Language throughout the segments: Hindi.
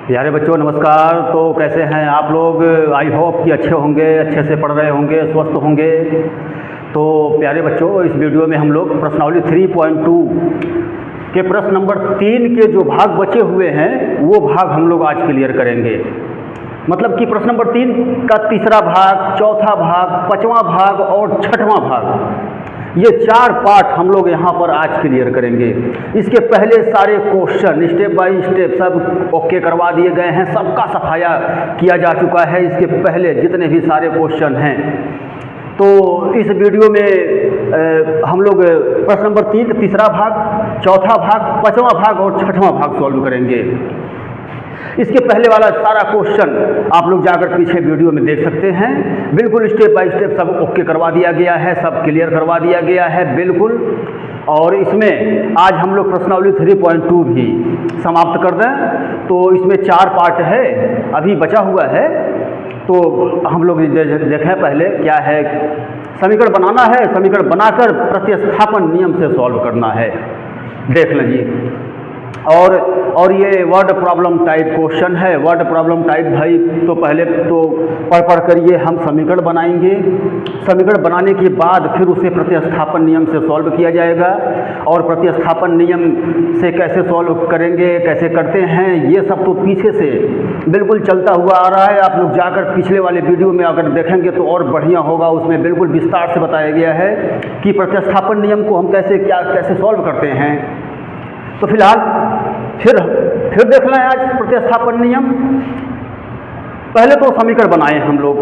प्यारे बच्चों नमस्कार। तो कैसे हैं आप लोग? आई होप कि अच्छे होंगे, अच्छे से पढ़ रहे होंगे, स्वस्थ होंगे। तो प्यारे बच्चों, इस वीडियो में हम लोग प्रश्नावली 3.2 के प्रश्न नंबर 3 के जो भाग बचे हुए हैं वो भाग हम लोग आज क्लियर करेंगे। मतलब कि प्रश्न नंबर 3 का तीसरा भाग, चौथा भाग, पांचवा भाग और छठवां भाग, ये 4 पार्ट हम लोग यहाँ पर आज क्लियर करेंगे। इसके पहले सारे क्वेश्चन स्टेप बाय स्टेप सब ओके करवा दिए गए हैं, सबका सफाया किया जा चुका है। इसके पहले जितने भी सारे क्वेश्चन हैं, तो इस वीडियो में हम लोग प्रश्न नंबर 3 का तीसरा भाग, चौथा भाग, पांचवा भाग और छठवां भाग सॉल्व करेंगे। इसके पहले वाला सारा क्वेश्चन आप लोग जाकर पीछे वीडियो में देख सकते हैं। बिल्कुल स्टेप बाय स्टेप सब ओके करवा दिया गया है, सब क्लियर करवा दिया गया है बिल्कुल। और इसमें आज हम लोग प्रश्नावली 3.2 भी समाप्त कर दें। तो इसमें 4 पार्ट है, अभी बचा हुआ है। तो हम लोग देखें पहले क्या है। समीकरण बनाना है, समीकरण बनाकर प्रतिस्थापन नियम से सॉल्व करना है। देख लीजिए। और ये वर्ड प्रॉब्लम टाइप क्वेश्चन है। वर्ड प्रॉब्लम टाइप भाई तो पहले तो पढ़ कर ये हम समीकरण बनाएंगे। समीकरण बनाने के बाद फिर उसे प्रतिस्थापन नियम से सॉल्व किया जाएगा। और प्रतिस्थापन नियम से कैसे सॉल्व करेंगे, कैसे करते हैं, ये सब तो पीछे से बिल्कुल चलता हुआ आ रहा है। आप लोग जाकर पिछले वाले वीडियो में अगर देखेंगे तो और बढ़िया होगा। उसमें बिल्कुल विस्तार से बताया गया है कि प्रतिस्थापन नियम को हम कैसे सॉल्व करते हैं। तो फिलहाल फिर देख लें आज प्रतिस्थापन नियम। पहले तो समीकरण बनाए हम लोग।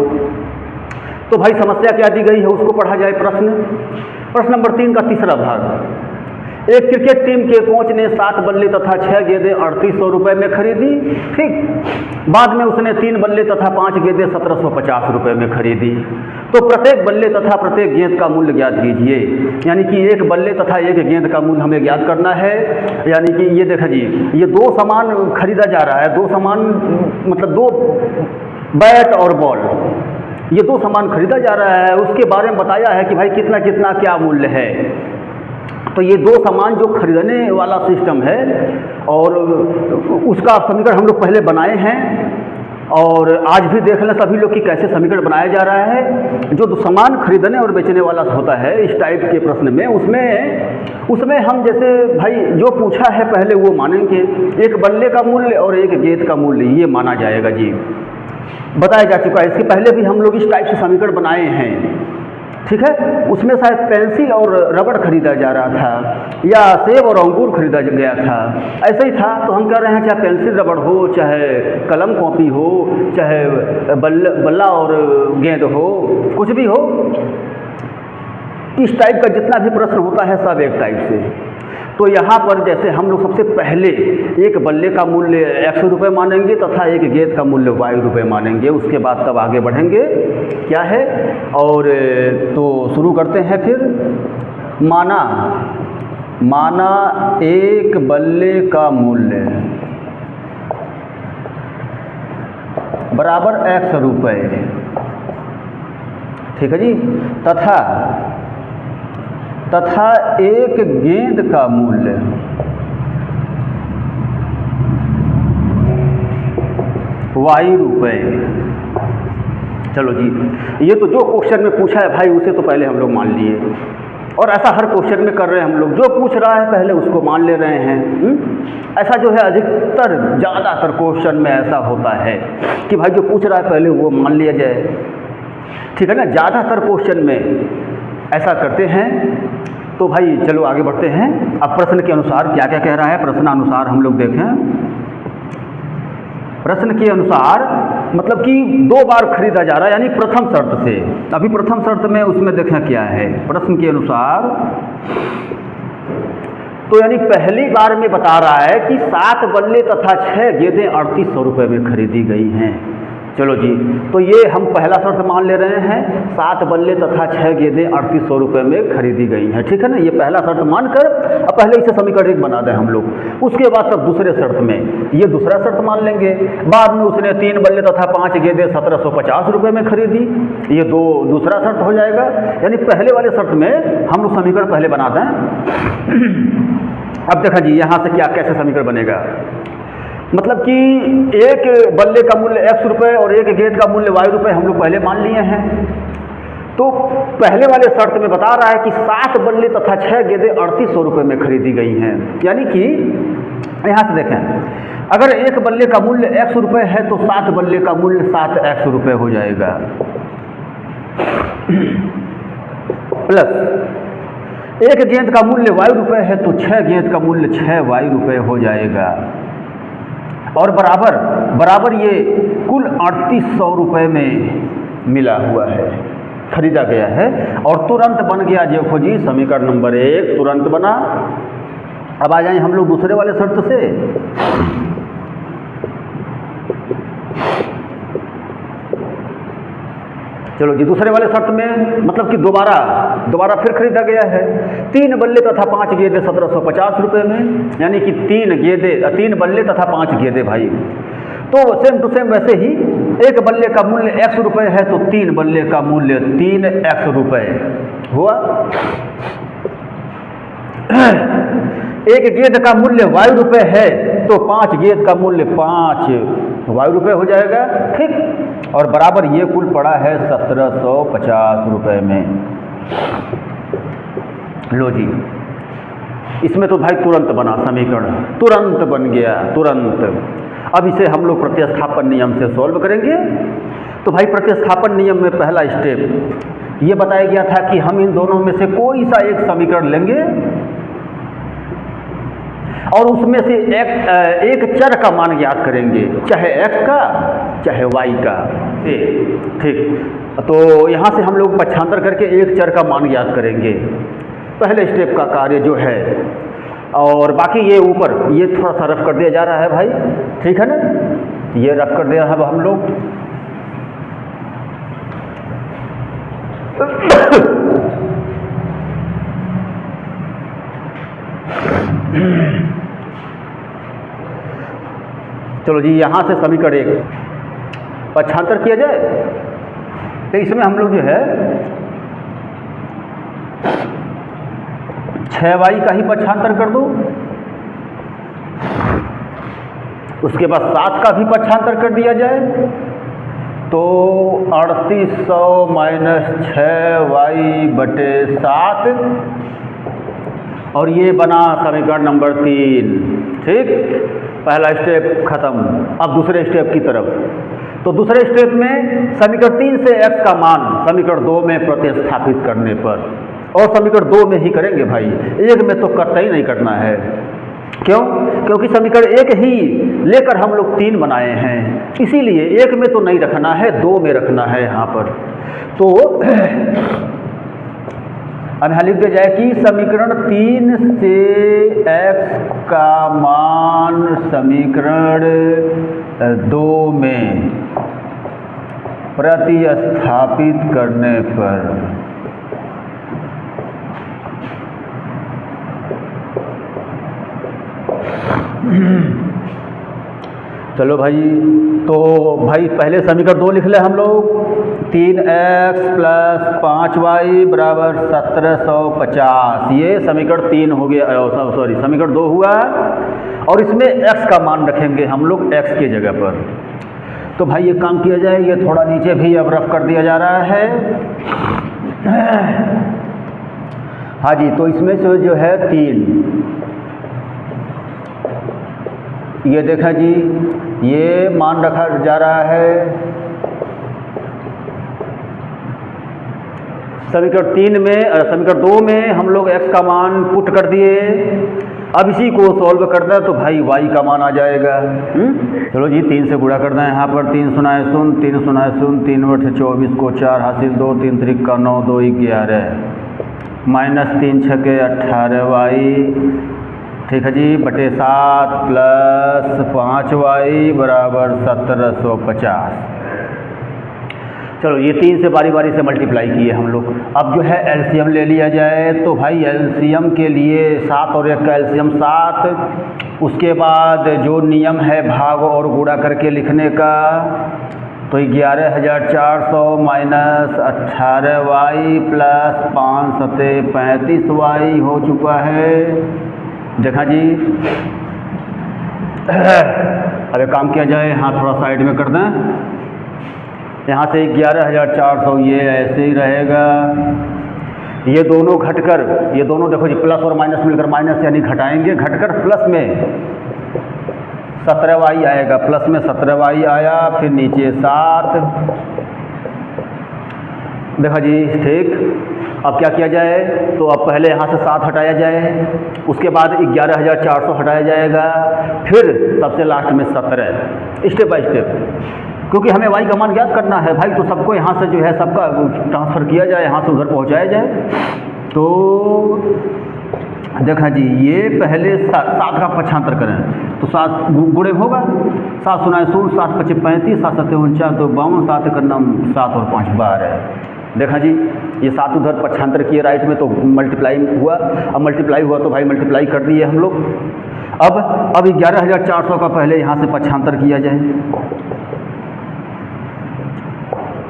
तो भाई समस्या क्या दी गई है उसको पढ़ा जाए। प्रश्न नंबर 3 का तीसरा भाग। एक क्रिकेट टीम के कोच ने 7 बल्ले तथा 6 गेंदें 3800 रुपये में खरीदी। ठीक। बाद में उसने 3 बल्ले तथा 5 गेंदें 1750 रुपये में खरीदी। तो प्रत्येक बल्ले तथा प्रत्येक गेंद का मूल्य ज्ञात कीजिए। यानी कि एक बल्ले तथा एक गेंद का मूल्य हमें ज्ञात करना है। यानी कि ये देखा जी, ये 2 सामान खरीदा जा रहा है। 2 सामान मतलब 2 बैट और बॉल, ये 2 सामान खरीदा जा रहा है। उसके बारे में बताया है कि भाई कितना कितना क्या मूल्य है। तो ये 2 सामान जो खरीदने वाला सिस्टम है और उसका समीकरण हम लोग पहले बनाए हैं। और आज भी देख लें सभी लोग कि कैसे समीकरण बनाया जा रहा है। जो सामान खरीदने और बेचने वाला होता है इस टाइप के प्रश्न में, उसमें हम जैसे भाई जो पूछा है पहले वो मानेंगे। एक बल्ले का मूल्य और एक गेंद का मूल्य ये माना जाएगा जी, बताया जा चुका है। इसके पहले भी हम लोग इस टाइप से समीकरण बनाए हैं। ठीक है। उसमें शायद पेंसिल और रबड़ खरीदा जा रहा था या सेब और अंगूर खरीदा गया था, ऐसा ही था। तो हम कह रहे हैं चाहे पेंसिल रबड़ हो, चाहे कलम कॉपी हो, चाहे बल्ला और गेंद हो, कुछ भी हो, इस टाइप का जितना भी प्रश्न होता है सब एक टाइप से। तो यहाँ पर जैसे हम लोग सबसे पहले एक बल्ले का मूल्य x रुपये मानेंगे तथा एक गेंद का मूल्य y रुपये मानेंगे। उसके बाद तब आगे बढ़ेंगे क्या है। और तो शुरू करते हैं फिर। माना एक बल्ले का मूल्य बराबर x रुपये। ठीक है जी। तथा एक गेंद का मूल्य y रुपये। चलो जी, ये तो जो क्वेश्चन में पूछा है भाई उसे तो पहले हम लोग मान लिए। और ऐसा हर क्वेश्चन में कर रहे हैं हम लोग। जो पूछ रहा है पहले उसको मान ले रहे हैं। ऐसा जो है अधिकतर ज़्यादातर क्वेश्चन में ऐसा होता है कि भाई जो पूछ रहा है पहले वो मान लिया जाए। ठीक है ना। ज़्यादातर क्वेश्चन में ऐसा करते हैं। तो भाई चलो आगे बढ़ते हैं। अब प्रश्न के अनुसार क्या क्या कह रहा है, प्रश्न अनुसार हम लोग देखें। प्रश्न के अनुसार मतलब कि 2 बार खरीदा जा रहा है, यानी प्रथम शर्त से। अभी प्रथम शर्त में उसमें देखें क्या है प्रश्न के अनुसार। तो यानी पहली बार में बता रहा है कि 7 बल्ले तथा 6 गेंदें 3800 रुपये में खरीदी गई हैं। चलो जी, तो ये हम पहला शर्त मान ले रहे हैं। 7 बल्ले तथा 6 गेंदें 3800 रुपये में खरीदी गई हैं। ठीक है ना। ये पहला शर्त मानकर अब पहले इसे समीकरण 1 बना दें हम लोग। उसके बाद तब दूसरे शर्त में ये दूसरा शर्त मान लेंगे। बाद में उसने 3 बल्ले तथा 5 गेंदें 1750 रुपये में खरीदी, ये दूसरा शर्त हो जाएगा। यानी पहले वाले शर्त में हम लोग समीकरण पहले बना दें। अब देखा जी यहाँ से क्या कैसे समीकरण बनेगा। मतलब कि एक बल्ले का मूल्य x रुपये और एक गेंद का मूल्य y रुपये हम लोग पहले मान लिए हैं। तो पहले वाले शर्त में बता रहा है कि 7 बल्ले तथा 6 गेंदें 3800 रुपये में खरीदी गई हैं। यानी कि यहाँ से देखें, अगर एक बल्ले का मूल्य x रुपये है तो 7 बल्ले का मूल्य 7x रुपये हो जाएगा, प्लस एक गेंद का मूल्य y रुपये है तो 6 गेंद का मूल्य 6y रुपये हो जाएगा, और बराबर ये कुल 3800 रुपये में मिला हुआ है, खरीदा गया है। और तुरंत बन गया देखो जी समीकरण नंबर 1 तुरंत बना। अब आ जाएं हम लोग दूसरे वाले शर्त से। चलो जी, दूसरे वाले शर्त में मतलब कि दोबारा फिर खरीदा गया है। 3 बल्ले तथा 5 गेंदें 1750 रुपये में, यानी कि 3 बल्ले तथा 5 गेंदें भाई। तो सेम टू सेम वैसे ही एक बल्ले का मूल्य x रुपये है तो 3 बल्ले का मूल्य 3x रुपये हुआ। एक गेंद का मूल्य y रुपये है तो 5 गेंद का मूल्य 5y रुपये हो जाएगा, ठीक। और बराबर ये कुल पड़ा है 1750 रुपये में। लो जी, इसमें तो भाई तुरंत बना समीकरण, तुरंत बन गया, तुरंत। अब इसे हम लोग प्रतिस्थापन नियम से सॉल्व करेंगे। तो भाई प्रतिस्थापन नियम में पहला स्टेप ये बताया गया था कि हम इन दोनों में से कोई सा एक समीकरण लेंगे और उसमें से एक चर का मान ज्ञात करेंगे, चाहे x का चाहे y का, ठीक। तो यहाँ से हम लोग पक्षांतर करके एक चर का मान ज्ञात करेंगे, पहले स्टेप का कार्य जो है। और बाकी ये ऊपर ये थोड़ा सा रफ कर दिया जा रहा है भाई, ठीक है ना, ये रफ कर दिया है हम लोग। चलो जी, यहाँ से समीकरण 1 पक्षांतर किया जाए तो इसमें हम लोग जो है 6y का ही पक्षांतर कर दो, उसके बाद 7 का भी पक्षांतर कर दिया जाए तो 3800 माइनस 6y/7, और ये बना समीकरण नंबर 3, ठीक। पहला स्टेप खत्म। अब दूसरे स्टेप की तरफ। तो दूसरे स्टेप में समीकरण 3 से x का मान समीकरण 2 में प्रतिस्थापित करने पर, और समीकरण 2 में ही करेंगे भाई, 1 में तो कतई नहीं करना है। क्यों? क्योंकि समीकरण 1 ही लेकर हम लोग 3 बनाए हैं, इसीलिए 1 में तो नहीं रखना है, 2 में रखना है यहाँ पर। तो अब यहाँ लिख दिया जाए कि समीकरण 3 से x का मान समीकरण 2 में प्रतिस्थापित करने पर चलो भाई, तो भाई पहले समीकरण 2 लिख ले हम लोग, 3x + 5y = 1750। ये समीकरण 3 हो गया, सॉरी समीकरण 2 हुआ। और इसमें x का मान रखेंगे हम लोग x के जगह पर। तो भाई ये काम किया जाए, ये थोड़ा नीचे भी अब रफ कर दिया जा रहा है। हाँ जी, तो इसमें से जो है 3, ये देखा जी, ये मान रखा जा रहा है समीकरण 3 में, समीकरण 2 में हम लोग x का मान पुट कर दिए। अब इसी को सॉल्व करना है तो भाई y का मान आ जाएगा। चलो जी, 3 से गुणा करना है यहाँ पर, 3 × 0 = 3 × 0 = 3 × 24 को 4 हासिल, 2 3 3 का 9, 2 11 -3 6 के 18y, ठीक है जी, /7 + 5y = 1750। चलो ये 3 से बारी बारी से मल्टीप्लाई किए हम लोग। अब जो है एलसीएम ले लिया जाए। तो भाई एलसीएम के लिए 7 और 1 का एलसीएम 7, उसके बाद जो नियम है भाग और गुणा करके लिखने का, तो 11400 माइनस 18y + 5 × 35y हो चुका है। देखा जी। अब एक काम किया जाए, यहाँ थोड़ा साइड में कर दें, यहाँ से 11,400 ये ऐसे ही रहेगा। ये दोनों घटकर, ये दोनों देखो जी प्लस और माइनस मिलकर माइनस यानी घटाएंगे, घटकर प्लस में 17y आएगा, प्लस में 17y आया, फिर नीचे 7। देखा जी ठीक। अब क्या किया जाए, तो अब पहले यहाँ से 7 हटाया जाए, उसके बाद 11,400 हटाया जाएगा, फिर सबसे लास्ट में 17, स्टेप बाय स्टेप, क्योंकि हमें y का मान ज्ञात करना है भाई। तो सबको यहाँ से जो है सबका ट्रांसफ़र किया जाए, यहाँ से उधर पहुँचाया जाए। तो देखा जी ये पहले 7 का पक्षांतर करें तो 7 गुणे होगा, 7 सुनाए 16, 7 पचे 35, 7 सत्ते 49, 2 52, 7 का नाम 7 और 5 12। देखा जी ये 7 उधर पक्षांतर किए राइट में तो मल्टीप्लाई हुआ। अब मल्टीप्लाई हुआ तो भाई मल्टीप्लाई कर दिए हम लोग। अब 11,400 का पहले यहाँ से पक्षांतर किया जाए,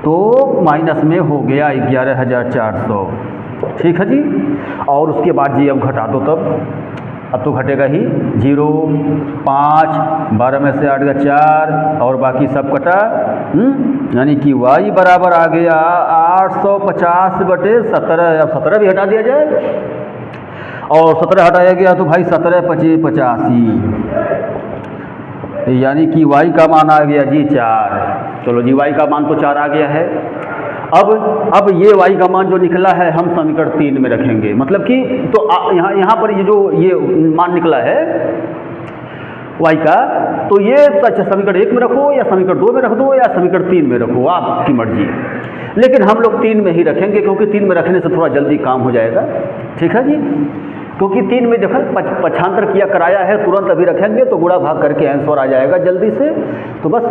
तो माइनस में हो गया 11,400, ठीक है जी। और उसके बाद जी अब घटा दो, तब अब तो घटेगा ही 0, 5, 12 में से 8 गया 4 और बाकी सब कटा, यानी कि y बराबर आ गया 850/17। अब 17 भी हटा दिया जाए और 17 हटाया गया तो भाई 17 पचे 85, यानी कि y का मान आ गया जी 4। चलो जी y का मान तो 4 आ गया है। अब ये y का मान जो निकला है हम समीकरण 3 में रखेंगे, मतलब कि तो यहाँ पर ये जो ये मान निकला है y का, तो ये समीकरण 1 में रखो या समीकरण 2 में रख दो या समीकरण 3 में रखो, आपकी मर्जी। लेकिन हम लोग 3 में ही रखेंगे, क्योंकि 3 में रखने से थोड़ा जल्दी काम हो जाएगा, ठीक है जी। क्योंकि 3 में देखो पक्षांतर किया कराया है, तुरंत अभी रखेंगे तो गुणा भाग करके आंसर आ जाएगा जल्दी से। तो बस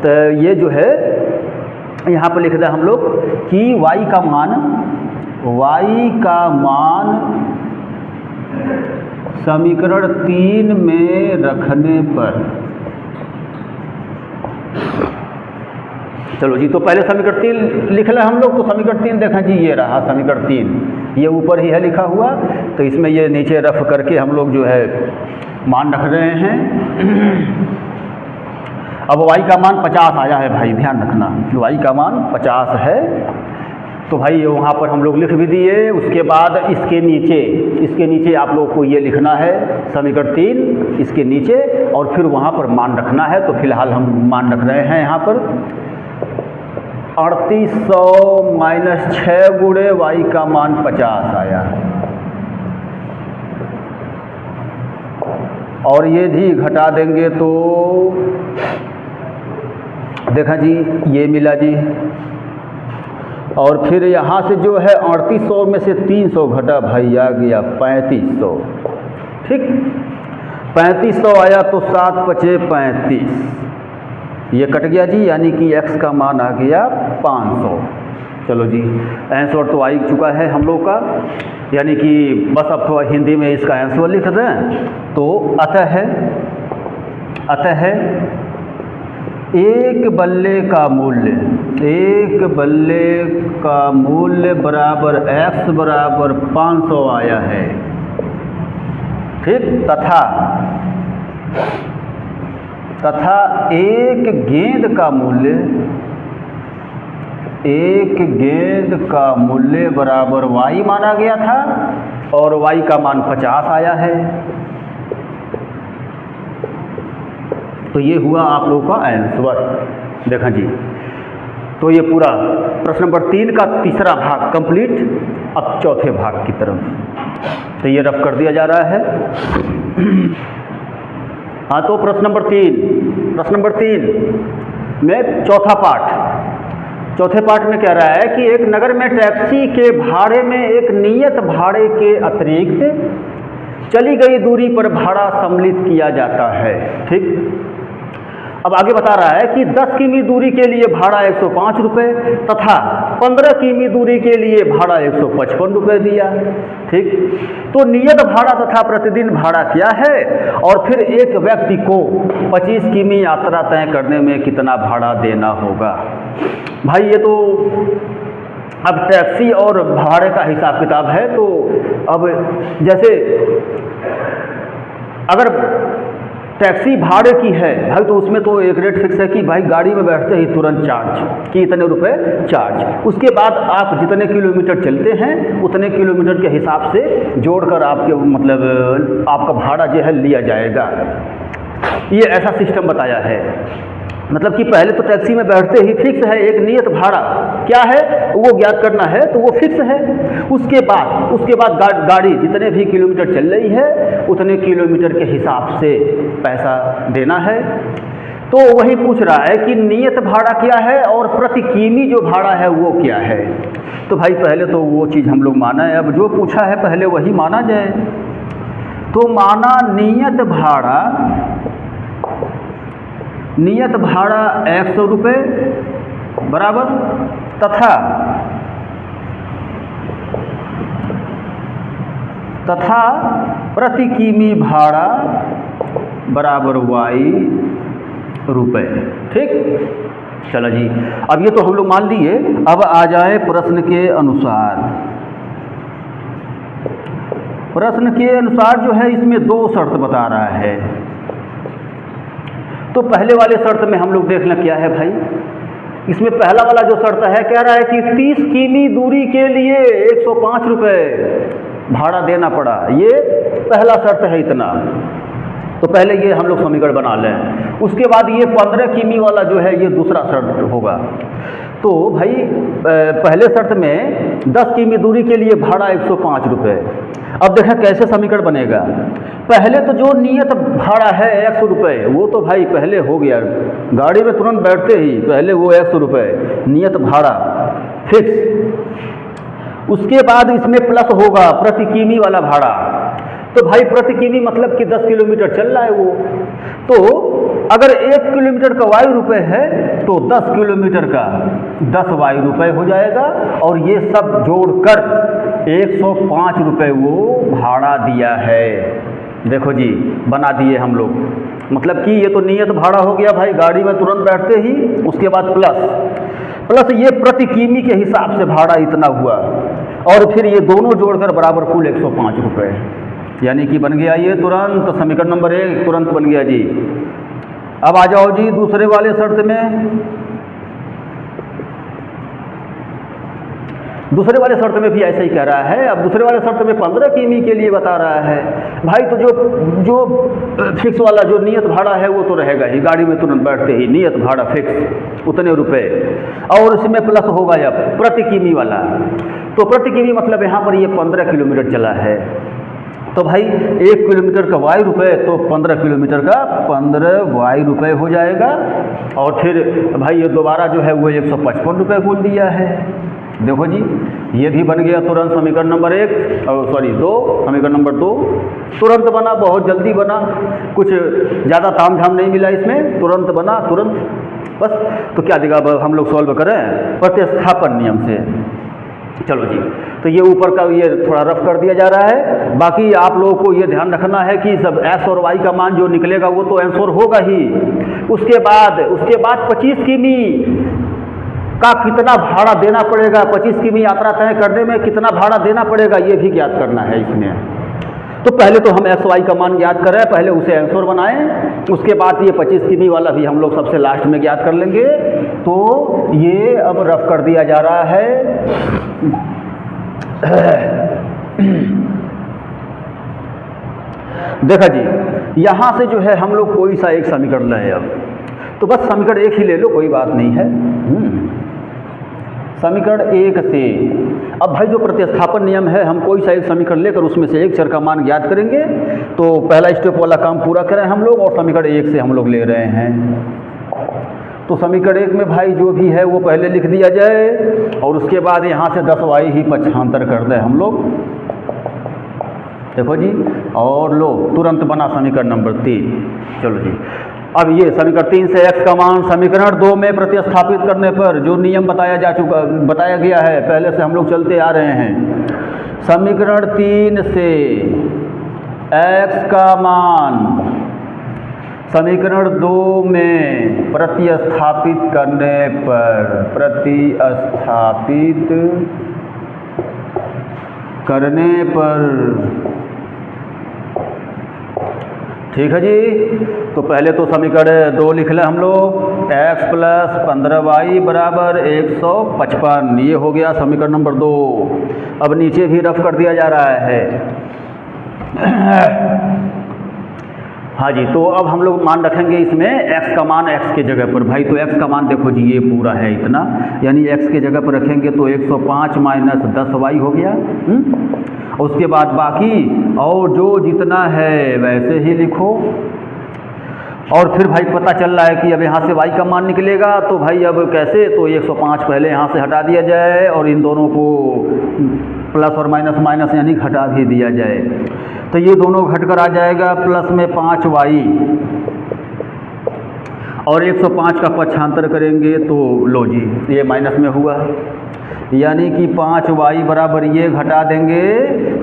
तो ये जो है यहाँ पर लिख दें हम लोग कि y का मान समीकरण 3 में रखने पर, चलो जी तो पहले समीकरण 3 लिख लें हम लोग। तो समीकरण 3 देखें जी, ये रहा समीकरण 3, ये ऊपर ही है लिखा हुआ, तो इसमें ये नीचे रफ करके हम लोग जो है मान रख रहे हैं। अब y का मान 50 आया है भाई, ध्यान रखना y का मान 50 है, तो भाई वहाँ पर हम लोग लिख भी दिए। उसके बाद इसके नीचे आप लोग को ये लिखना है समीकरण 3 इसके नीचे, और फिर वहाँ पर मान रखना है। तो फिलहाल हम मान रख रहे हैं यहाँ पर 3800 माइनस 6 गुणे y का मान 50 आया, और ये भी घटा देंगे तो देखा जी ये मिला जी। और फिर यहाँ से जो है 3800 में से 300 घटा भाई, आ गया 3500, ठीक। 3500 आया तो 7 पचे 35, ये कट गया जी, यानी कि x का मान आ गया 500। चलो जी आंसर तो आ ही चुका है हम लोग का, यानी कि बस अब थोड़ा हिंदी में इसका आंसर लिख दें। तो अतः एक बल्ले का मूल्य बराबर x बराबर 500 आया है, ठीक। तथा एक गेंद का मूल्य बराबर y माना गया था, और y का मान 50 आया है। तो ये हुआ आप लोगों का आंसर, देखा जी। तो ये पूरा प्रश्न नंबर 3 का तीसरा भाग कंप्लीट। अब चौथे भाग की तरफ, तो ये रफ कर दिया जा रहा है। हाँ, तो प्रश्न नंबर 3 में चौथे पार्ट में कह रहा है कि एक नगर में टैक्सी के भाड़े में एक नियत भाड़े के अतिरिक्त चली गई दूरी पर भाड़ा सम्मिलित किया जाता है, ठीक। अब आगे बता रहा है कि 10 किमी दूरी के लिए भाड़ा 105 रुपये तथा 15 किमी दूरी के लिए भाड़ा 155 रुपये दिया, ठीक। तो नियत भाड़ा तथा प्रतिदिन भाड़ा क्या है, और फिर एक व्यक्ति को 25 किमी यात्रा तय करने में कितना भाड़ा देना होगा। भाई ये तो अब टैक्सी और भाड़े का हिसाब किताब है। तो अब जैसे अगर टैक्सी भाड़े की है भाई, तो उसमें तो एक रेट फिक्स है कि भाई गाड़ी में बैठते ही तुरंत चार्ज कि इतने रुपए चार्ज। उसके बाद आप जितने किलोमीटर चलते हैं उतने किलोमीटर के हिसाब से जोड़कर आपके मतलब आपका भाड़ा जो है लिया जाएगा। ये ऐसा सिस्टम बताया है। मतलब कि पहले तो टैक्सी में बैठते ही फिक्स है एक नियत भाड़ा क्या है वो ज्ञात करना है, तो वो फिक्स है। उसके बाद गाड़ी जितने भी किलोमीटर चल रही है उतने किलोमीटर के हिसाब से पैसा देना है। तो वही पूछ रहा है कि नियत भाड़ा क्या है और प्रति किमी जो भाड़ा है वो क्या है। तो भाई पहले तो वो चीज़ हम लोग माना है, अब जो पूछा है पहले वही माना जाए। तो माना नियत भाड़ा 100 रुपये बराबर तथा प्रति किमी भाड़ा बराबर y रुपये। ठीक, चलो जी, अब ये तो हम लोग मान लिए। अब आ जाए प्रश्न के अनुसार। प्रश्न के अनुसार जो है इसमें 2 शर्त बता रहा है। तो पहले वाले शर्त में हम लोग देख लें क्या है भाई। इसमें पहला वाला जो शर्त है कह रहा है कि 30 किमी दूरी के लिए 105 रुपये भाड़ा देना पड़ा, ये पहला शर्त है इतना। तो पहले ये हम लोग समीकरण बना लें। उसके बाद ये 15 किमी वाला जो है ये दूसरा शर्त होगा। तो भाई पहले शर्त में 10 किमी दूरी के लिए भाड़ा 105 रुपये। अब देखें कैसे समीकरण बनेगा। पहले तो जो नियत भाड़ा है 100 रुपये वो तो भाई पहले हो गया, गाड़ी में तुरंत बैठते ही पहले वो 100 रुपये नियत भाड़ा फिक्स। उसके बाद इसमें प्लस होगा प्रति किमी वाला भाड़ा। तो भाई प्रति किमी मतलब कि 10 किलोमीटर चल रहा है वो, तो अगर 1 किलोमीटर का y रुपये है तो 10 किलोमीटर का 10 y रुपये हो जाएगा। और ये सब जोड़कर 105 रुपये वो भाड़ा दिया है। देखो जी बना दिए हम लोग, मतलब कि ये तो नियत भाड़ा हो गया भाई गाड़ी में तुरंत बैठते ही। उसके बाद प्लस ये प्रति किमी के हिसाब से भाड़ा इतना हुआ, और फिर ये दोनों जोड़कर बराबर कुल 105 रुपये, यानी कि बन गया ये तुरंत समीकरण नंबर 1 तुरंत बन गया जी। अब आ जाओ जी दूसरे वाले शर्त में। दूसरे वाले शर्त में भी ऐसा ही कह रहा है। अब दूसरे वाले शर्त में 15 किमी के लिए बता रहा है भाई। तो जो फिक्स वाला जो नियत भाड़ा है वो तो रहेगा ही, गाड़ी में तुरंत बैठते ही नियत भाड़ा फिक्स उतने रुपए, और इसमें प्लस होगा या प्रति किमी वाला। तो प्रति किमी मतलब यहाँ पर ये 15 किलोमीटर चला है, तो भाई 1 किलोमीटर का y रुपये, तो 15 किलोमीटर का 15 y रुपये हो जाएगा। और फिर भाई ये दोबारा जो है वो 155 रुपये बोल दिया है। देखो जी ये भी बन गया तुरंत समीकरण नंबर 1 2 समीकरण नंबर 2 तुरंत बना, बहुत जल्दी बना, कुछ ज़्यादा तामझाम नहीं मिला इसमें, तुरंत बना तुरंत बस। तो क्या दिखा अब हम लोग सॉल्व करें प्रतिस्थापन नियम से। चलो जी, तो ये ऊपर का ये थोड़ा रफ कर दिया जा रहा है। बाकी आप लोगों को ये ध्यान रखना है कि सब x और y का मान जो निकलेगा वो तो आंसर होगा ही। उसके बाद 25 किमी का कितना भाड़ा देना पड़ेगा, 25 किमी यात्रा तय करने में कितना भाड़ा देना पड़ेगा ये भी ज्ञात करना है इसमें। तो पहले तो हम एक्स वाई का मान ज्ञात करें, पहले उसे आंसर बनाएं। उसके बाद ये 25 किमी वाला भी हम लोग सबसे लास्ट में ज्ञात कर लेंगे। तो ये अब रफ कर दिया जा रहा है। देखा जी यहाँ से जो है हम लोग कोई सा एक समीकरण लें। अब तो बस समीकरण 1 ही ले लो, कोई बात नहीं है। समीकरण 1 से अब भाई जो प्रतिस्थापन नियम है हम कोई सा एक समीकरण लेकर उसमें से एक चर का मान ज्ञात करेंगे। तो पहला स्टेप वाला काम पूरा करें हम लोग, और समीकरण 1 से हम लोग ले रहे हैं। तो समीकरण 1 में भाई जो भी है वो पहले लिख दिया जाए, और उसके बाद यहाँ से 10y ही पक्षांतर कर दें हम लोग। देखो जी, और लो तुरंत बना समीकरण नंबर 3। चलो जी, अब ये समीकरण 3 से x का मान समीकरण 2 में प्रतिस्थापित करने पर जो नियम बताया गया है पहले से हम लोग चलते आ रहे हैं। समीकरण 3 से x का मान समीकरण 2 में प्रतिस्थापित करने पर ठीक है जी। तो तो पहले तो समीकरण 2 लिख लें हम लोग, x प्लस 15y बराबर 155, ये हो गया समीकरण नंबर 2। अब नीचे भी रफ कर दिया जा रहा है। हाँ जी, तो अब हम लोग मान रखेंगे इसमें x का मान x के जगह पर। भाई तो x का मान देखो जी, ये पूरा है इतना, यानी x के जगह पर रखेंगे तो 105 माइनस 10y हो गया। उसके बाद बाकी और जो जितना है वैसे ही लिखो। और फिर भाई पता चल रहा है कि अब यहाँ से y का मान निकलेगा, तो भाई अब कैसे, तो 105 पहले यहाँ से हटा दिया जाए और इन दोनों को प्लस और माइनस माइनस यानी घटा भी दिया जाए, तो ये दोनों घटकर आ जाएगा प्लस में 5y और 105 का पक्षांतर करेंगे तो लो जी ये माइनस में हुआ, यानी कि 5y बराबर ये घटा देंगे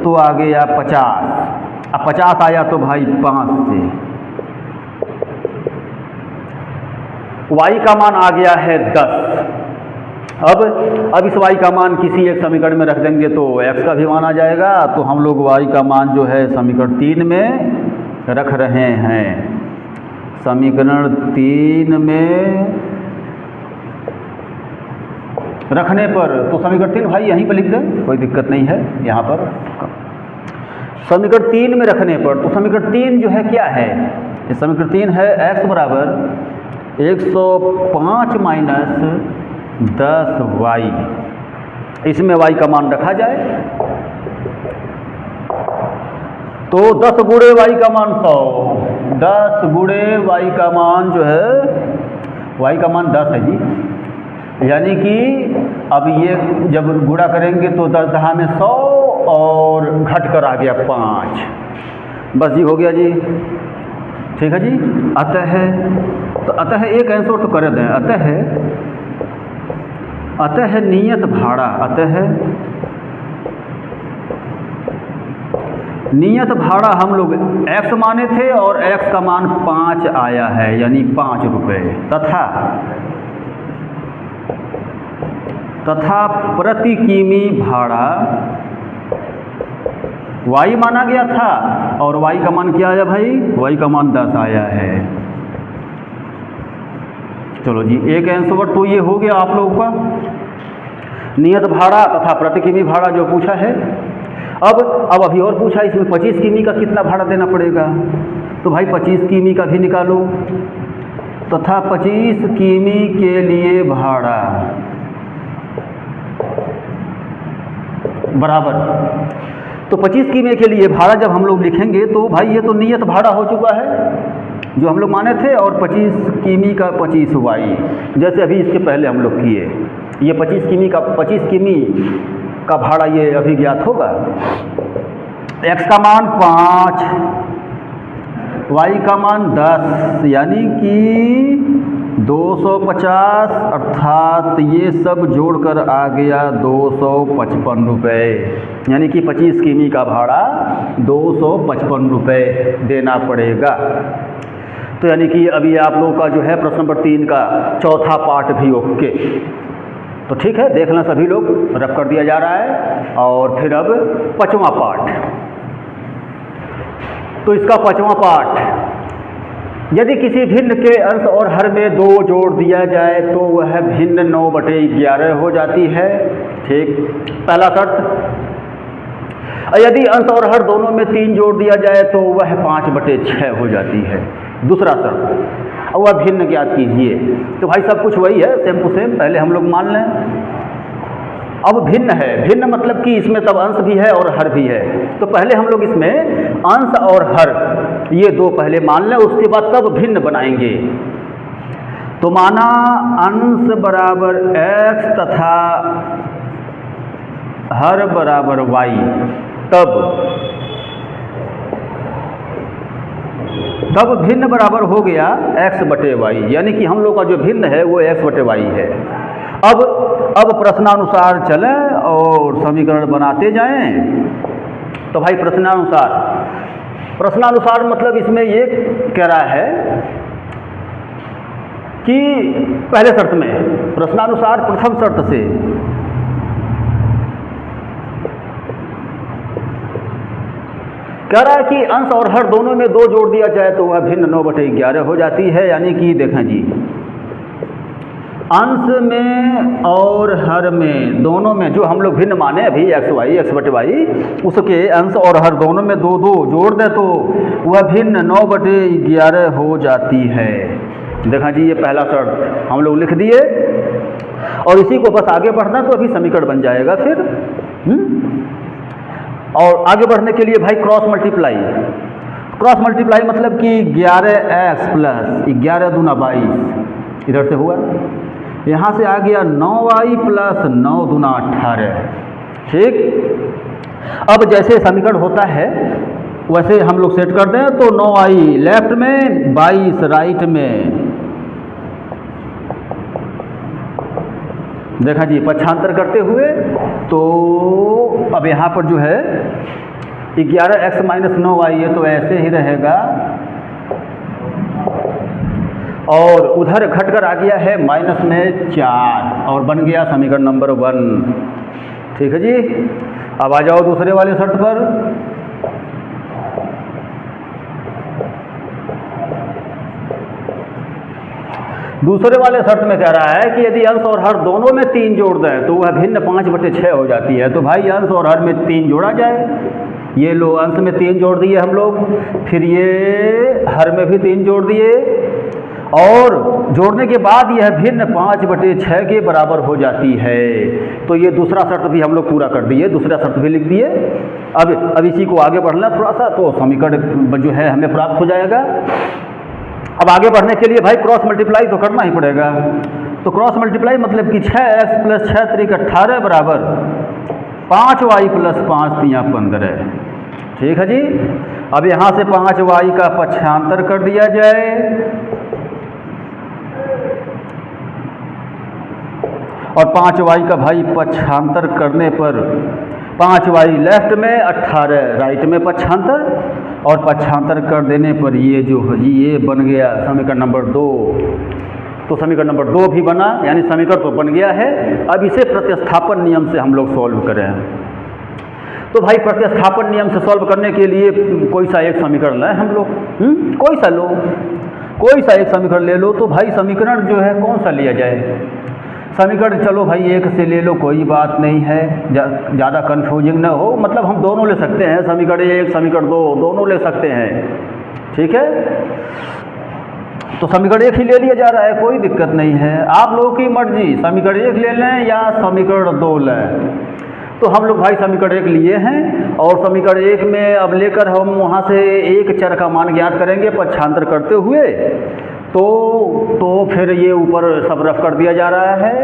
तो आ गया 50। अब 50 आया तो भाई 5 से y का मान आ गया है 10। अब इस y का मान किसी एक समीकरण में रख देंगे तो x का भी मान आ जाएगा। तो हम लोग y का मान जो है समीकरण 3 में रख रहे हैं। समीकरण 3 में रखने पर तो समीकरण 3 भाई यहीं पर लिख दें, कोई दिक्कत नहीं है। यहाँ पर समीकरण 3 में रखने पर तो समीकरण 3 जो है क्या है, इस समीकरण 3 है x बराबर 105 माइनस 10y, इसमें y का मान रखा जाए तो 10 गुणे y का मान 100, 10 गुणे y का मान जो है y का मान 10 है जी, यानी कि अब ये जब गुणा करेंगे तो 10 दहा में 100 और घट कर आ गया 5, बस जी हो गया जी, ठीक है जी। अतः एक आंसर तो कर दें, अतः नियत भाड़ा, नियत भाड़ा हम लोग x माने थे और x का मान 5 आया है, यानी 5 रुपये, तथा प्रति किमी भाड़ा y माना गया था और y का मान क्या आया भाई, y का मान 10 आया है। चलो जी, एक आंसर तो ये हो गया आप लोगों का, नियत भाड़ा तथा प्रति किमी भाड़ा जो पूछा है। अब अभी और पूछा इसमें 25 किमी का कितना भाड़ा देना पड़ेगा, तो भाई 25 किमी का भी निकालो, तथा 25 किमी के लिए भाड़ा बराबर, तो 25 किमी के लिए भाड़ा जब हम लोग लिखेंगे तो भाई ये तो नियत भाड़ा हो चुका है जो हम लोग माने थे, और 25 किमी का 25y, जैसे अभी इसके पहले हम लोग किए, ये 25 किमी का भाड़ा ये अभी ज्ञात होगा। x का मान 5, y का मान 10, यानी कि 250, अर्थात ये सब जोड़कर आ गया 255 रुपये, यानी कि 25 किमी का भाड़ा 255 रुपये देना पड़ेगा। तो यानी कि अभी आप लोगों का जो है प्रश्न नंबर 3 का चौथा पार्ट भी ओके, तो ठीक है, देख लें सभी लोग, रफ कर दिया जा रहा है। और फिर अब 5वां पार्ट, तो इसका 5वां पार्ट, यदि किसी भिन्न के अंश और हर में 2 जोड़ दिया जाए तो वह भिन्न 9/11 हो जाती है, ठीक, पहला शर्त। यदि अंश और हर दोनों में 3 जोड़ दिया जाए तो वह 5/6 हो जाती है, दूसरा शर्त। और वह भिन्न ज्ञात कीजिए। तो भाई सब कुछ वही है, सेम टू सेम, पहले हम लोग मान लें। अब भिन्न है, भिन्न मतलब कि इसमें तब अंश भी है और हर भी है, तो पहले हम लोग इसमें अंश और हर ये 2 पहले मान लें, उसके बाद तब भिन्न बनाएंगे। तो माना अंश बराबर x तथा हर बराबर y, तब भिन्न बराबर हो गया x/y, यानी कि हम लोग का जो भिन्न है वो x/y है। अब प्रश्नानुसार चलें और समीकरण बनाते जाएं। तो भाई प्रश्नानुसार मतलब इसमें ये कह रहा है कि पहले शर्त में प्रश्नानुसार प्रथम शर्त से कह रहा है कि अंश और हर दोनों में 2 जोड़ दिया जाए तो वह भिन्न 9/11 हो जाती है। यानी कि देखें जी, अंश में और हर में दोनों में जो हम लोग भिन्न माने अभी x/y उसके अंश और हर दोनों में 2 जोड़ दें तो वह भिन्न 9/11 हो जाती है। देखा जी, ये पहला शर्त हम लोग लिख दिए और इसी को बस आगे बढ़ना तो अभी समीकरण बन जाएगा फिर। और आगे बढ़ने के लिए भाई क्रॉस मल्टीप्लाई मतलब कि 11x + 11 दूना 22 इधर से हुआ, यहाँ से आ गया 9y + 9 दूना 18। ठीक, अब जैसे समीकरण होता है वैसे हम लोग सेट कर दें तो 9y लेफ्ट में 22 राइट में। देखा जी, पक्षांतर करते हुए तो अब यहाँ पर जो है 11x - 9y ये तो ऐसे ही रहेगा और उधर घटकर आ गया है माइनस में 4 और बन गया समीकरण नंबर 1। ठीक है जी, अब आ जाओ दूसरे वाले शर्त पर। दूसरे वाले शर्त में कह रहा है कि यदि अंश और हर दोनों में 3 जोड़ दें तो वह भिन्न 5/6 हो जाती है। तो भाई अंश और हर में 3 जोड़ा जाए। ये लो, अंश में 3 जोड़ दिए हम लोग, फिर ये हर में भी 3 जोड़ दिए और जोड़ने के बाद यह भिन्न 5/6 के बराबर हो जाती है। तो ये दूसरा शर्त भी हम लोग पूरा कर दिए, दूसरा शर्त भी लिख दिए। अब इसी को आगे बढ़ना थोड़ा सा तो समीकरण जो है हमें प्राप्त हो जाएगा। अब आगे बढ़ने के लिए भाई क्रॉस मल्टीप्लाई तो करना ही पड़ेगा। तो क्रॉस मल्टीप्लाई मतलब कि 6x + 6 × 18 बराबर 5y + 5 × 15। ठीक है जी, अब यहाँ से 5y का पक्षांतर कर दिया जाए और 5y का भाई पक्षांतर करने पर 5y लेफ्ट में 18 राइट में पक्षांतर और पक्षांतर कर देने पर ये जो ये बन गया समीकरण नंबर 2। तो समीकरण नंबर 2 भी बना, यानी समीकरण तो बन गया है। अब इसे प्रतिस्थापन नियम से हम लोग सॉल्व करें। तो भाई प्रतिस्थापन नियम से सॉल्व करने के लिए कोई सा एक समीकरण लें हम लोग, कोई सा एक समीकरण ले लो। तो भाई समीकरण जो है कौन सा लिया जाए? समीकरण चलो भाई एक से ले लो, कोई बात नहीं है, ज़्यादा कन्फ्यूजिंग ना हो। मतलब हम दोनों ले सकते हैं, समीकरण 1 समीकरण 2 दोनों ले सकते हैं। ठीक है, तो समीकरण 1 ही ले लिया जा रहा है, कोई दिक्कत नहीं है, आप लोगों की मर्जी। समीकरण 1 ले लें या समीकरण 2 लें। तो हम लोग भाई समीकरण 1 लिए हैं और समीकरण 1 में अब लेकर हम वहाँ से एक चर का मान ज्ञात करेंगे पक्षांतर करते हुए। तो फिर ये ऊपर सब रफ कर दिया जा रहा है।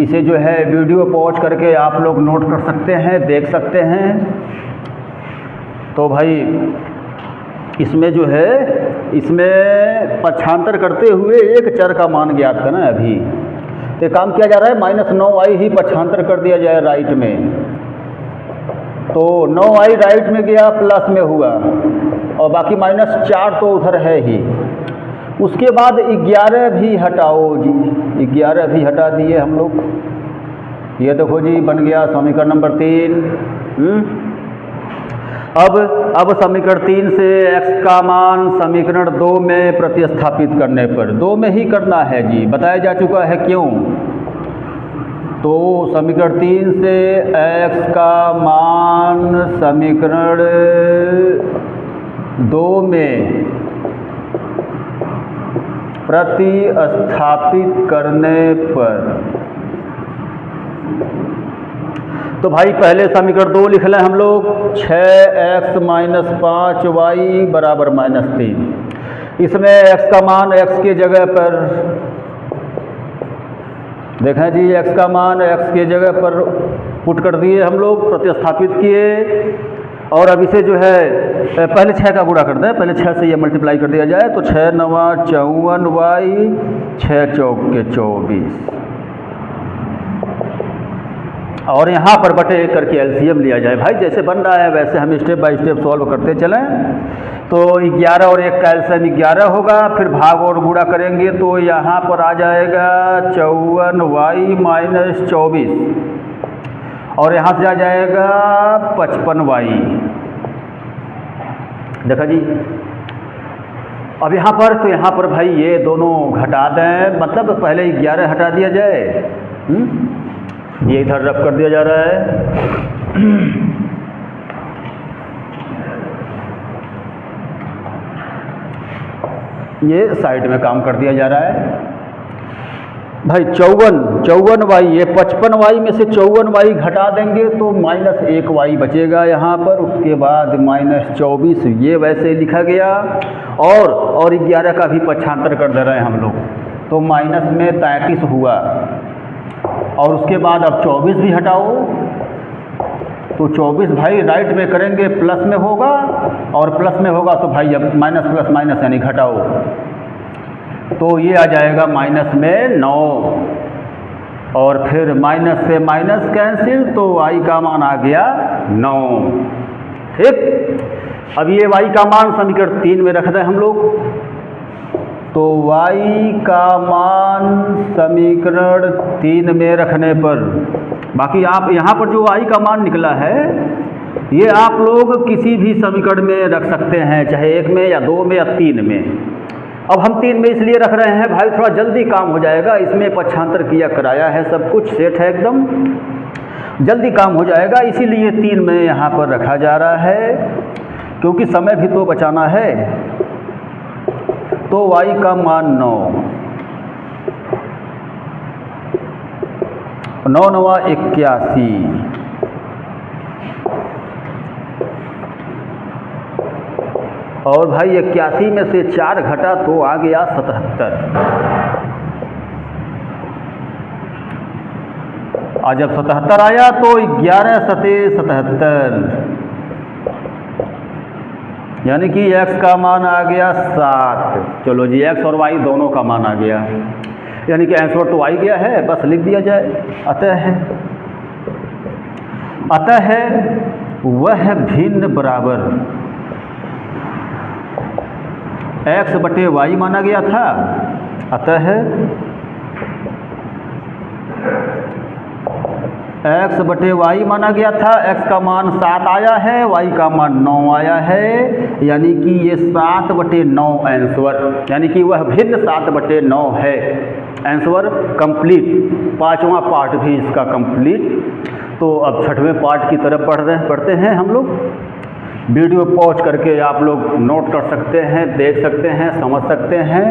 इसे जो है वीडियो पॉज करके आप लोग नोट कर सकते हैं, देख सकते हैं। तो भाई इसमें जो है इसमें पक्षांतर करते हुए एक चर का मान ज्ञात करना है। अभी तो काम किया जा रहा है -9y ही पक्षांतर कर दिया जाए राइट में। तो 9y राइट में गया, प्लस में हुआ और बाकी -4 तो उधर है ही। उसके बाद 11 भी हटाओ जी, 11 भी हटा दिए हम लोग। ये देखो जी बन गया समीकरण नंबर 3। अब समीकरण 3 से x का मान समीकरण 2 में प्रतिस्थापित करने पर 2 में ही करना है जी, बताया जा चुका है क्यों। तो समीकरण 3 से x का मान समीकरण 2 में प्रतिस्थापित करने पर, तो भाई पहले समीकरण 2 लिख लें हम लोग। 6x - 5y बराबर -3। इसमें x का मान x के जगह पर देखें जी, x का मान x के जगह पर पुट कर दिए हम लोग, प्रतिस्थापित किए। और अब इसे जो है पहले 6 का गुणा कर दें, पहले 6 से ये मल्टीप्लाई कर दिया जाए। तो 6 × 9 = 54y, 6 × 4 = 24 और यहाँ पर बटे 1 करके एलसीएम लिया जाए। भाई जैसे बन रहा है वैसे हम स्टेप बाय स्टेप सॉल्व करते चलें। तो 11 और 1 का एलसीएम 11 होगा, फिर भाग और गुणा करेंगे तो यहाँ पर आ जाएगा 54y - 24 और यहाँ से आ जाएगा 55y। देखा जी। अब यहाँ पर भाई ये दोनों घटा दें, मतलब पहले 11 हटा दिया जाए। ये इधर रफ कर दिया जा रहा है। ये साइड में काम कर दिया जा रहा है भाई। 54y, ये 55y में से 54y घटा देंगे तो -1y बचेगा यहाँ पर। उसके बाद -24 ये वैसे लिखा गया, और 11 का भी पक्षांतर कर दे रहे हैं हम लोग, तो माइनस में 33 हुआ। और उसके बाद अब 24 भी हटाओ, तो 24 भाई राइट में करेंगे प्लस में होगा, और प्लस में होगा तो भाई अब माइनस प्लस माइनस यानी घटाओ, तो ये आ जाएगा माइनस में 9, और फिर माइनस से माइनस कैंसिल, तो y का मान आ गया 9। ठीक। अब ये y का मान समीकरण 3 में रख दें हम लोग, तो y का मान समीकरण 3 में रखने पर, बाकी आप यहाँ पर जो y का मान निकला है ये आप लोग किसी भी समीकरण में रख सकते हैं, चाहे 1 में या 2 में या 3 में। अब हम 3 में इसलिए रख रहे हैं भाई, थोड़ा जल्दी काम हो जाएगा, इसमें पक्षांतर किया कराया है, सब कुछ सेट है एकदम, जल्दी काम हो जाएगा, इसीलिए 3 में यहाँ पर रखा जा रहा है, क्योंकि समय भी तो बचाना है। तो y का मान 9, 9 9 81, और भाई 81 में से 4 घटा तो आ गया 77। और जब 77 आया तो 11 सते 77, यानी कि x का मान आ गया 7। चलो जी, x और y दोनों का मान आ गया, यानी कि आंसर तो आ ही गया है, बस लिख दिया जाए। अतः वह भिन्न बराबर x बटे y माना गया था। अतः x बटे y माना गया था, x का मान 7 आया है, y का मान 9 आया है, यानी कि ये 7 बटे 9 आंसर, यानी कि वह भिन्न 7 बटे 9 है। आंसर कंप्लीट, 5वां पार्ट भी इसका कंप्लीट। तो अब 6वें पार्ट की तरफ पढ़ते हैं हम लोग। वीडियो पॉज करके आप लोग नोट कर सकते हैं, देख सकते हैं, समझ सकते हैं।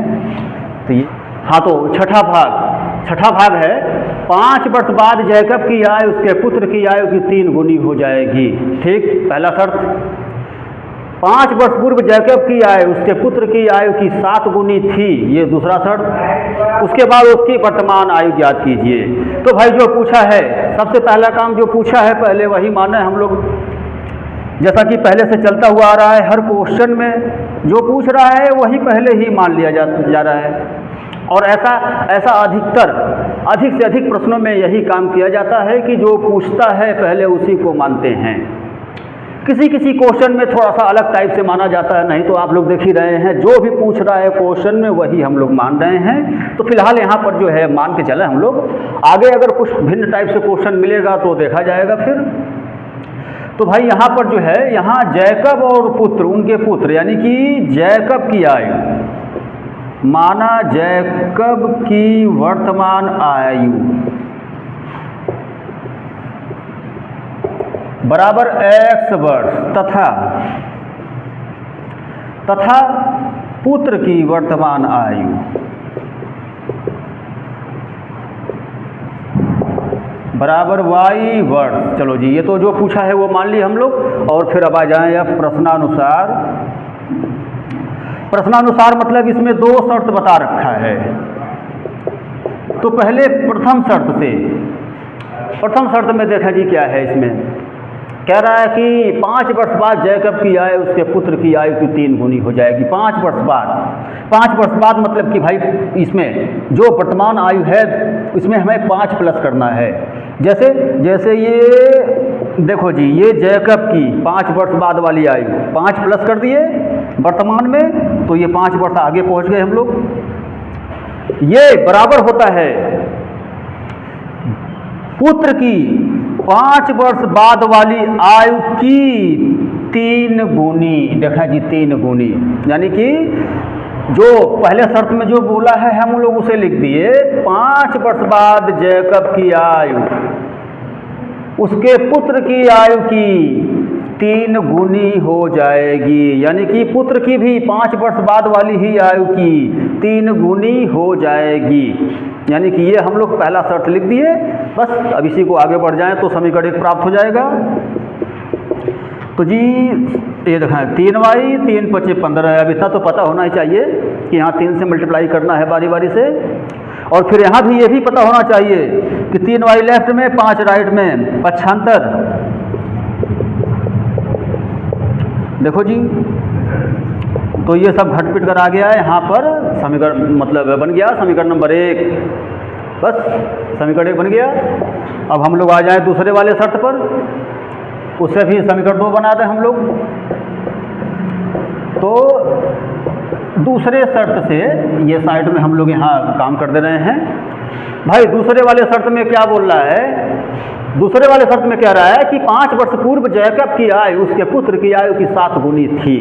तो ये हाँ, तो छठा भाग है 5 वर्ष बाद जैकब की आयु उसके पुत्र की आयु की 3 गुनी हो जाएगी। ठीक, पहला शर्त। 5 वर्ष पूर्व जैकब की आयु उसके पुत्र की आयु की 7 गुनी थी, ये दूसरा शर्त। उसके बाद उसकी वर्तमान आयु ज्ञात कीजिए। तो भाई जो पूछा है, सबसे पहला काम जो पूछा है पहले वही माने हम लोग, जैसा कि पहले से चलता हुआ आ रहा है। हर क्वेश्चन में जो पूछ रहा है वही पहले ही मान लिया जा रहा है, और ऐसा अधिक से अधिक प्रश्नों में यही काम किया जाता है कि जो पूछता है पहले उसी को मानते हैं। किसी क्वेश्चन में थोड़ा सा अलग टाइप से माना जाता है, नहीं तो आप लोग देख ही रहे हैं जो भी पूछ रहा है क्वेश्चन में वही हम लोग मान रहे हैं। तो फिलहाल यहाँ पर जो है मान के चले हम लोग, आगे अगर कुछ भिन्न टाइप से क्वेश्चन मिलेगा तो देखा जाएगा फिर। तो भाई यहाँ पर जो है, यहाँ जैकब और पुत्र, उनके पुत्र, यानी कि जैकब की आयु माना जैकब की वर्तमान आयु बराबर x वर्ष तथा पुत्र की वर्तमान आयु बराबर y वर्ष। चलो जी, ये तो जो पूछा है वो मान ली हम लोग। और फिर अब आ जाएं अब प्रश्नानुसार मतलब इसमें 2 शर्त बता रखा है। तो पहले प्रथम शर्त में देखा जी क्या है, इसमें कह रहा है कि 5 वर्ष बाद जैकब की आयु उसके पुत्र की आयु की 3 गुनी हो जाएगी। 5 वर्ष बाद मतलब कि भाई इसमें जो वर्तमान आयु है इसमें हमें 5 प्लस करना है। जैसे ये देखो जी, ये जैकब की 5 वर्ष बाद वाली आयु 5 प्लस कर दिए वर्तमान में, तो ये 5 वर्ष आगे पहुंच गए हम लोग। ये बराबर होता है पुत्र की 5 वर्ष बाद वाली आयु की 3 गुनी, देखा जी 3 गुनी, यानी कि जो पहले शर्त में जो बोला है हम लोग उसे लिख दिए। 5 वर्ष बाद जैकब की आयु उसके पुत्र की आयु की 3 गुनी हो जाएगी, यानी कि पुत्र की भी 5 वर्ष बाद वाली ही आयु की 3 गुनी हो जाएगी, यानी कि ये हम लोग पहला शर्त लिख दिए। बस अब इसी को आगे बढ़ जाएं तो समीकरण 1 प्राप्त हो जाएगा। तो जी ये देखें 3y 3 × 5 = 15 है। अब इतना तो पता होना ही चाहिए कि यहाँ 3 से मल्टीप्लाई करना है बारी बारी से, और फिर यहाँ भी ये भी पता होना चाहिए कि 3y लेफ्ट में 5 राइट में, पक्षांतर। देखो जी, तो ये सब घटपिट कर आ गया है यहाँ पर समीकरण, मतलब बन गया समीकरण नंबर 1। बस समीकरण 1 बन गया। अब हम लोग आ जाए दूसरे वाले शर्त पर, उससे भी समीकरण 2 बना दें हम लोग। तो दूसरे शर्त से ये साइड में हम लोग यहाँ काम कर दे रहे हैं। भाई दूसरे वाले शर्त में क्या बोल रहा है? दूसरे वाले शर्त में कह रहा है कि 5 वर्ष पूर्व जैकब की आयु उसके पुत्र की आयु की 7 गुनी थी।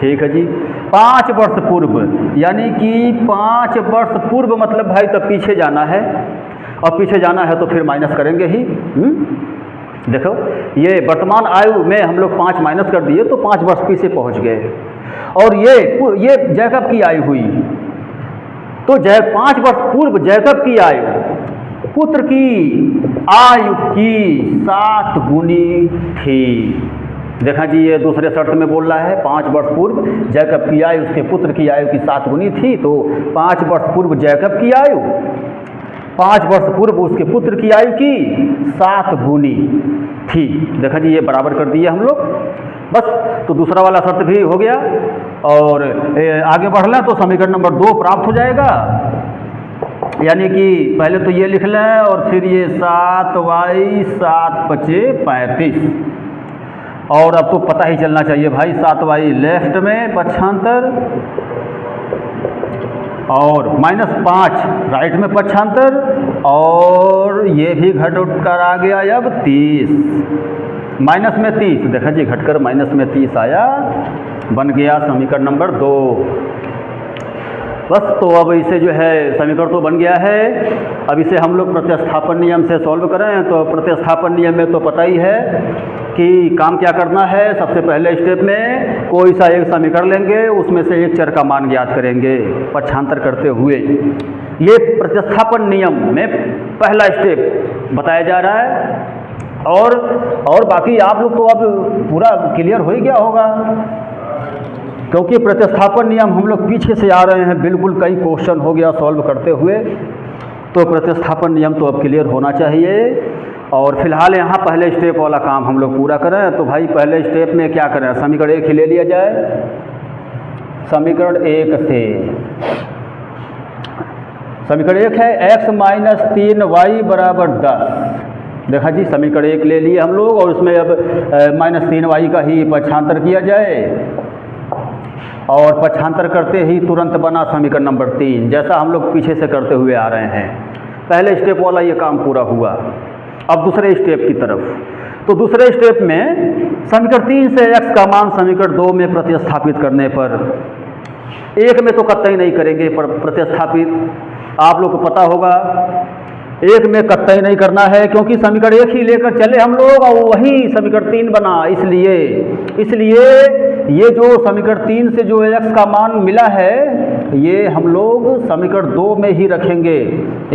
ठीक है जी, 5 वर्ष पूर्व, यानी कि 5 वर्ष पूर्व मतलब भाई तब पीछे जाना है, और पीछे जाना है तो फिर माइनस करेंगे ही। देखो ये वर्तमान आयु में हम लोग 5 माइनस कर दिए तो 5 वर्ष पीछे पहुंच गए, और ये जैकब की आयु हुई। तो 5 वर्ष पूर्व जैकब की आयु पुत्र की आयु की 7 गुनी थी। देखा जी, ये दूसरे शर्त में बोल रहा है 5 वर्ष पूर्व जैकब की आयु उसके पुत्र की आयु की 7 गुनी थी। तो 5 वर्ष पूर्व जैकब की आयु 5 वर्ष पूर्व उसके पुत्र की आयु की 7 गुनी थी। देखा जी, ये बराबर कर दिए हम लोग। बस तो दूसरा वाला शर्त भी हो गया, और आगे बढ़ लें तो समीकरण नंबर 2 प्राप्त हो जाएगा। यानी कि पहले तो ये लिख लें, और फिर ये 7y 7 × 5 = 35। और अब तो पता ही चलना चाहिए भाई, 7y लेफ्ट में पक्षांतर, और -5 राइट में पक्षांतर, और ये भी घट उठ कर आ गया अब 30, माइनस में 30। देखा जी, घटकर माइनस में 30 आया, बन गया समीकरण नंबर 2। बस तो अब इसे जो है समीकरण तो बन गया है। अब इसे हम लोग प्रतिस्थापन नियम से सॉल्व करें तो प्रतिस्थापन नियम में तो पता ही है कि काम क्या करना है। सबसे पहले स्टेप में कोई सा एक समीकरण लेंगे, उसमें से एक चर का मान ज्ञात करेंगे पक्षांतर करते हुए। ये प्रतिस्थापन नियम में पहला स्टेप बताया जा रहा है, और बाकी आप लोग को अब पूरा क्लियर हो ही गया होगा, क्योंकि प्रतिस्थापन नियम हम लोग पीछे से आ रहे हैं, बिल्कुल कई क्वेश्चन हो गया सॉल्व करते हुए। तो प्रतिस्थापन नियम तो अब क्लियर होना चाहिए। और फिलहाल यहाँ पहले स्टेप वाला काम हम लोग पूरा करें। तो भाई पहले स्टेप में क्या करें, समीकरण 1 ही ले लिया जाए। समीकरण 1 से समीकरण 1 है x - 3y = 10। देखा जी, समीकरण 1 ले लिए हम लोग, और उसमें अब -3y का ही पक्षांतर किया जाए, और पक्षांतर करते ही तुरंत बना समीकरण नंबर 3, जैसा हम लोग पीछे से करते हुए आ रहे हैं। पहले स्टेप वाला ये काम पूरा हुआ। अब दूसरे स्टेप की तरफ। तो दूसरे स्टेप में समीकरण 3 से x का मान समीकरण 2 में प्रतिस्थापित करने पर, 1 में तो कतई नहीं करेंगे पर प्रतिस्थापित, आप लोग को पता होगा 1 में कतई नहीं करना है, क्योंकि समीकरण 1 ही लेकर चले हम लोग, और वही समीकरण 3 बना। इसलिए ये जो समीकरण 3 से जो x का मान मिला है, ये हम लोग समीकरण 2 में ही रखेंगे,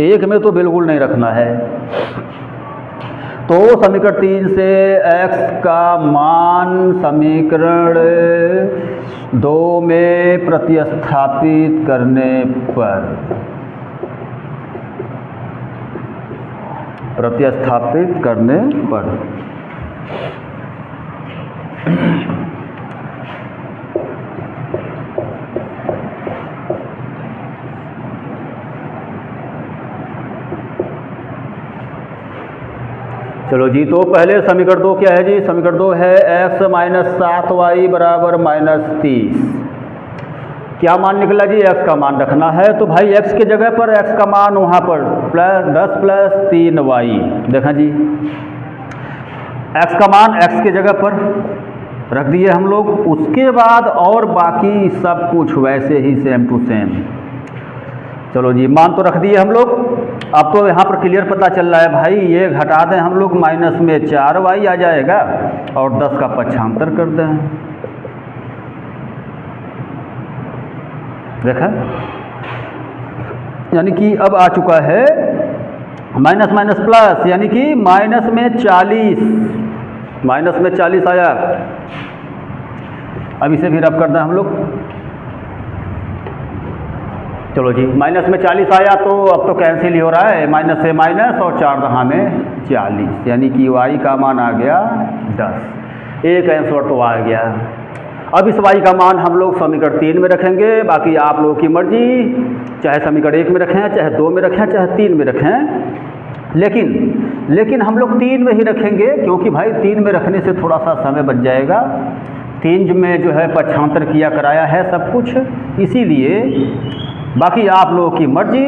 1 में तो बिल्कुल नहीं रखना है। तो समीकरण 3 से x का मान समीकरण 2 में प्रतिस्थापित करने पर, चलो जी, तो पहले समीकरण 2 क्या है जी? समीकरण 2 है x - 7y = -30। क्या मान निकला जी? x का मान रखना है। तो भाई x के जगह पर x का मान वहाँ पर +10 + 3y। देखा जी, x का मान x के जगह पर रख दिए हम लोग। उसके बाद और बाकी सब कुछ वैसे ही सेम टू सेम। चलो जी, मान तो रख दिए हम लोग। अब तो यहाँ पर क्लियर पता चल रहा है भाई, ये घटा दें हम लोग, माइनस में 4y आ जाएगा और 10 का पक्षांतर कर दें। देखा, यानी कि अब आ चुका है माइनस माइनस प्लस, यानी कि माइनस में 40, माइनस में 40 आया। अब इसे भी रब कर दें हम लोग। चलो जी, माइनस में 40 आया तो अब तो कैंसिल ही हो रहा है, माइनस से माइनस और 4 दहा में 40, यानी कि y का मान आ गया 10। एक आंसर तो आ गया। अब इस y का मान हम लोग समीकरण 3 में रखेंगे, बाकी आप लोगों की मर्जी, चाहे समीकरण 1 में रखें, चाहे 2 में रखें, चाहे 3 में रखें, लेकिन हम लोग 3 में ही रखेंगे, क्योंकि भाई 3 में रखने से थोड़ा सा समय बच जाएगा। 3 में जो है पक्षांतर किया कराया है सब कुछ, इसीलिए बाकी आप लोगों की मर्जी,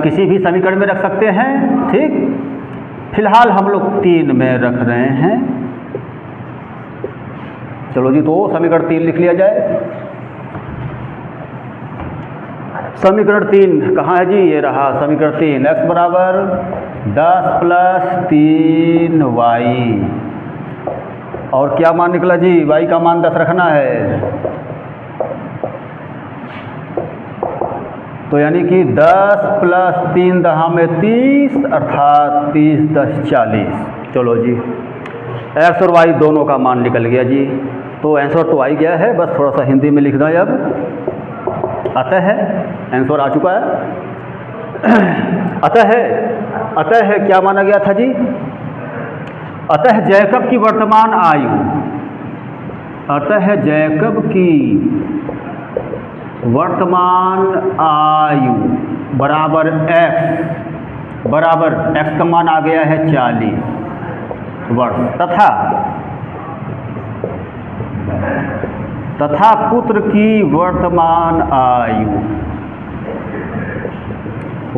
किसी भी समीकरण में रख सकते हैं, ठीक। फिलहाल हम लोग 3 में रख रहे हैं। चलो जी, तो समीकरण 3 लिख लिया जाए। समीकरण 3 कहाँ है जी? ये रहा समीकरण 3। x बराबर 10 प्लस 3y, और क्या मान निकला जी? y का मान 10 रखना है, तो यानी कि 10 प्लस 3 दहा में 30, अर्थात 30 10 40। चलो जी, x और y दोनों का मान निकल गया जी। तो आंसर तो आ ही गया है, बस थोड़ा सा हिंदी में लिखना है। अब अतः है, आंसर आ चुका है। अतः है क्या माना गया था जी? अतः जैकब की वर्तमान आयु, अतः जैकब की वर्तमान आयु बराबर x, बराबर x का मान आ गया है 40 वर्ष, तथा पुत्र की वर्तमान आयु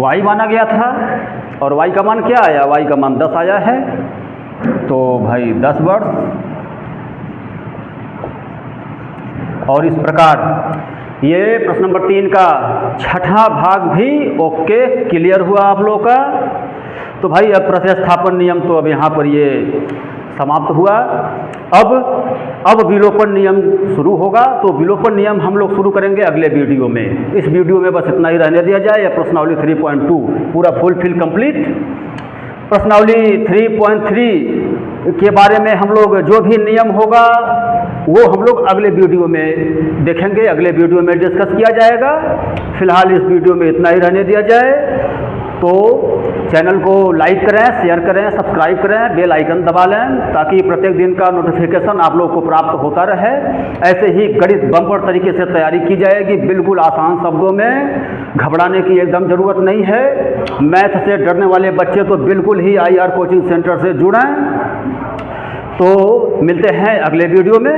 y माना गया था, और y का मान क्या आया? y का मान 10 आया है, तो भाई 10 वर्ष। और इस प्रकार ये प्रश्न नंबर 3 का छठा भाग भी ओके क्लियर हुआ आप लोगों का। तो भाई अब प्रतिस्थापन नियम तो अब यहाँ पर ये समाप्त हुआ। अब विलोपन नियम शुरू होगा, तो विलोपन नियम हम लोग शुरू करेंगे अगले वीडियो में। इस वीडियो में बस इतना ही रहने दिया जाए। या प्रश्नावली 3.2 पूरा फुलफिल कंप्लीट। प्रश्नावली 3.3 के बारे में हम लोग जो भी नियम होगा वो हम लोग अगले वीडियो में देखेंगे, अगले वीडियो में डिस्कस किया जाएगा। फिलहाल इस वीडियो में इतना ही रहने दिया जाए। तो चैनल को लाइक करें, शेयर करें, सब्सक्राइब करें, बेल आइकन दबा लें, ताकि प्रत्येक दिन का नोटिफिकेशन आप लोगों को प्राप्त होता रहे। ऐसे ही गणित बम्पर तरीके से तैयारी की जाएगी, बिल्कुल आसान शब्दों में, घबराने की एकदम ज़रूरत नहीं है। मैथ से डरने वाले बच्चे तो बिल्कुल ही IR कोचिंग सेंटर से जुड़ें। तो मिलते हैं अगले वीडियो में।